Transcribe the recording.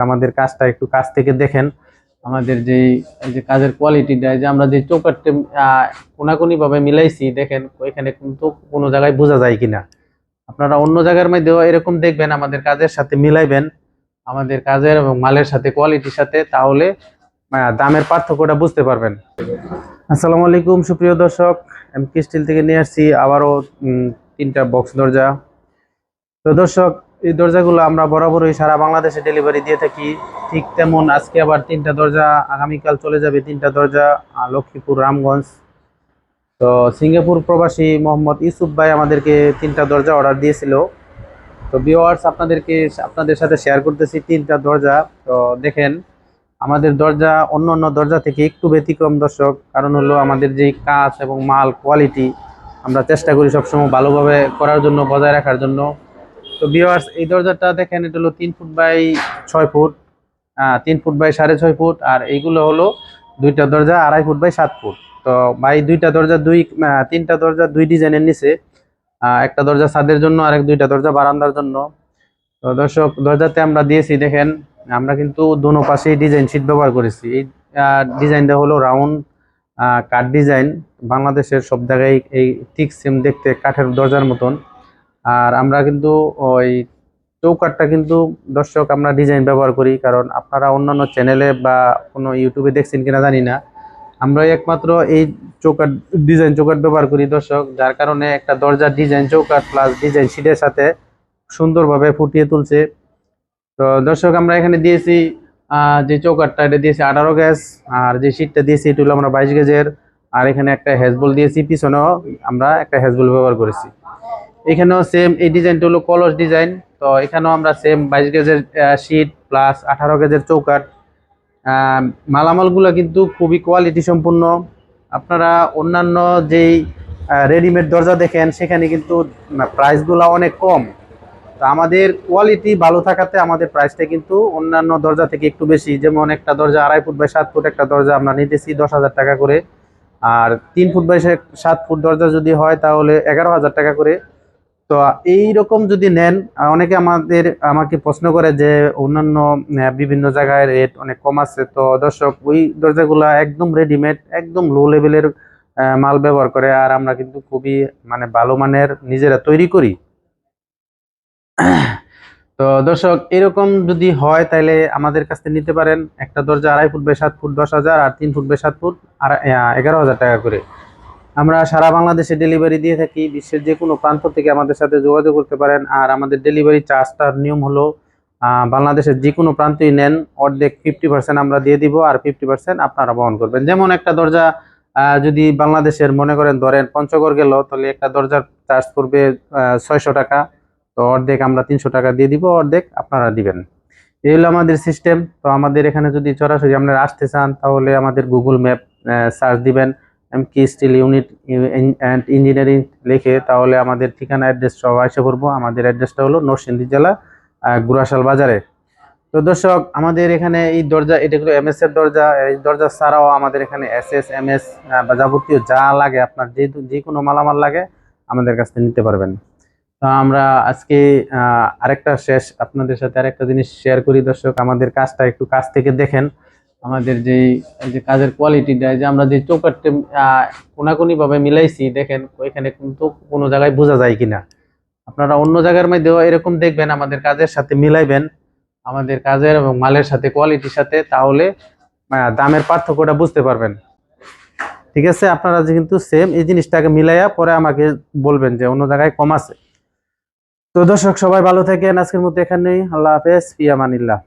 আমাদের কাজটা একটু কাছ থেকে দেখেন। আমাদের যে এই যে কাজের কোয়ালিটিটা, যে আমরা যে চৌকাঠটা কোনাকুনি ভাবে মিলাইছি দেখেন, ওইখানে কিন্তু কোনো জায়গায় বোঝা যায় কিনা। আপনারা অন্য জায়গার মধ্যেও এরকম দেখবেন, আমাদের কাজের সাথে মিলাইবেন, আমাদের কাজের এবং মালের সাথে, কোয়ালিটির সাথে, তাহলে দামের পার্থক্যটা বুঝতে পারবেন। আসসালামু আলাইকুম সুপ্রিয় দর্শক, এমকে স্টিল থেকে নিয়ে আসছি আবারও 3টা বক্স দরজা। তো দর্শক, এই দরজাগুলো আমরা বরাবরই সারা বাংলাদেশে ডেলিভারি দিয়ে থাকি। ঠিক তেমন আজকে আবার 3টা দরজা, আগামীকাল চলে যাবে 3টা দরজা লক্ষ্মীপুর, রামগঞ্জ। তো সিঙ্গাপুর প্রবাসী মোহাম্মদ ইউসুফ ভাই আমাদেরকে 3টা দরজা অর্ডার দিয়েছিল। তো ভিউয়ার্স, আপনাদের সাথে শেয়ার করতেছি 3টা দরজা। তো দেখেন, আমাদের দরজা অন্য অন্য দরজা থেকে একটু ব্যতিক্রম দর্শক, কারণ হলো আমাদের যে কাজ এবং মাল কোয়ালিটি আমরা চেষ্টা করি সবসময় ভালোভাবে করার জন্য, বজায় রাখার জন্য। তো ভিউয়ার্স, এই দরজাটা দেখেন, এটা হলো 3 foot by 6 foot, 3 foot by 6.5 foot. আর এইগুলো হলো 2টা দরজা 2.5 ফুট বাই 7 ফুট। তো ভাই 2টা দরজা 3টা দরজা 2 ডিজাইনের নিচে, একটা দরজা ছাদের জন্য আর 2টা দরজা বারান্দার জন্য। তো দর্শক, দরজাতে আমরা দিয়েছি দেখেন, আমরা কিন্তু দোনো পাশেই ডিজাইন শীট ব্যবহার করেছি। এই ডিজাইনটা হলো রাউন্ড কাঠ ডিজাইন। বাংলাদেশের সব জায়গায় এই ঠিক সেম দেখতে কাঠের দরজার মতন। আর আমরা কিন্তু ওই চৌকাঠটা কিন্তু দর্শক আমরা ডিজাইন ব্যবহার করি, কারণ আপনারা অন্যান্য চ্যানেলে বা কোনো ইউটিউবে দেখছেন কিনা জানি না, আমরা একমাত্র এই চৌকাঠ ডিজাইন চৌকাঠ ব্যবহার করি দর্শক, যার কারণে একটা দরজার ডিজাইন চৌকাঠ প্লাস ডিজাইন শীটের সাথে সুন্দরভাবে ফুটিয়ে তুলছে। তো দর্শক, আমরা এখানে দিয়েছি যে চৌকাঠটা, এটা দিয়েছি 18 গেজ, আর যে শীটটা দিয়েছি এটা হলো আমরা 22 গেজের। আর এখানে একটা হ্যাজবল দিয়েছি, পিছনেও আমরা একটা হ্যাজবল ব্যবহার করেছি। এখানেও সেম, এই ডিজাইনটা হলো কলস ডিজাইন। তো এখানেও আমরা সেম 22 গেজের শীট প্লাস 18 গেজের চৌকাঠ। মালামালগুলো কিন্তু খুবই কোয়ালিটি সম্পূর্ণ। আপনারা অন্যান্য যেই রেডিমেড দরজা দেখেন, সেখানে কিন্তু প্রাইসগুলো অনেক কম। তো আমাদের কোয়ালিটি ভালো থাকাতে আমাদের প্রাইসটা কিন্তু অন্যান্য দরজা থেকে একটু বেশি। যেমন একটা দরজা 2.5 ফুট বাই 7 ফুট একটা দরজা আমরা নিতেছি 10,000 টাকা করে, আর 3 ফুট বাই 7 ফুট দরজা যদি হয় তাহলে 11,000 টাকা করে। তো এই রকম যদি নেন, অনেকে আমাকে প্রশ্ন করে যে অন্যান্য বিভিন্ন জায়গায় রেট অনেক কম আছে। তো দর্শক, ওই দরজাগুলা একদম রেডিমেড, একদম লো লেভেলের মাল ব্যবহার করে, আর আমরা কিন্তু খুবই মানে ভালো মানের নিজেরা তৈরি করি। তো দর্শক, এরকম যদি হয় তাহলে আমাদের কাছ থেকে নিতে পারেন। একটা দরজা 2.5 ফুট বাই 7 ফুট 10,000, আর 3 ফুট বাই 7 ফুট আর 11,000 টাকা করে। আমরা সারা বাংলাদেশে ডেলিভারি দিয়ে থাকি, বিশ্বের যে কোনো প্রান্ত থেকে আমাদের সাথে যোগাযোগ করতে পারেন। আর আমাদের ডেলিভারি চার্জটার নিয়ম হলো, বাংলাদেশের যে কোনো প্রান্তেই নেন, অর্ধেক 50% আমরা দিয়ে দিব, আর 50% আপনারা বহন করবেন। যেমন একটা দরজা যদি বাংলাদেশের মনে করেন ধরেন পঞ্চগড় গেল, তাহলে একটা দরজার চার্জ পড়বে 600 টাকা। তো অর্ধেক আমরা 300 টাকা দিয়ে দিব, অর্ধেক আপনারা দিবেন। এই হলো আমাদের সিস্টেম। তো আমাদের এখানে যদি সরাসরি আপনারা আসতে চান, তাহলে আমাদের গুগল ম্যাপ সার্চ দিবেন এমকে স্টিল ইউনিট অ্যান্ড ইঞ্জিনিয়ারিং লিখে, তাহলে আমাদের ঠিকানা অ্যাড্রেস সব এসে পড়বো। আমাদের অ্যাড্রেসটা হলো নরসিংদী জেলা, গুরাশাল বাজারে। তো দর্শক, আমাদের এখানে এই দরজা, এটা হলো এমএস এর দরজা। এই দরজা ছাড়াও আমাদের এখানে এসএস, এমএস বা যাবতীয় যা লাগে, আপনার যে কোনো মালামাল লাগে আমাদের কাছ থেকে নিতে পারবেন। তো আমরা আজকে আরেকটা আপনাদের সাথে আরেকটা জিনিস শেয়ার করি দর্শক, আমাদের কাজটা একটু কাছ থেকে দেখেন। আমাদের এই যে কাজের কোয়ালিটিটা, যে আমরা যে চৌকাঠটা কোনাকুনি ভাবে মিলাইছি দেখেন, ওইখানে কিন্তু কোনো জায়গায় বোঝা যায় কিনা। আপনারা অন্য জায়গার মধ্যেও এরকম দেখবেন, আমাদের কাজের সাথে মিলাইবেন, আমাদের কাজের এবং মালের সাথে, কোয়ালিটির সাথে, তাহলে দামের পার্থক্যটা বুঝতে পারবেন। ঠিক আছে, আপনারা যে কিন্তু সেম এই জিনিসটাকে মিলাইয়া পরে আমাকে বলবেন যে অন্য জায়গায় কম আছে। তো দর্শক, সবাই ভালো থাকেন। আজকের মতো এখানেই, আল্লাহ হাফেজ, ফি আমানিল্লাহ।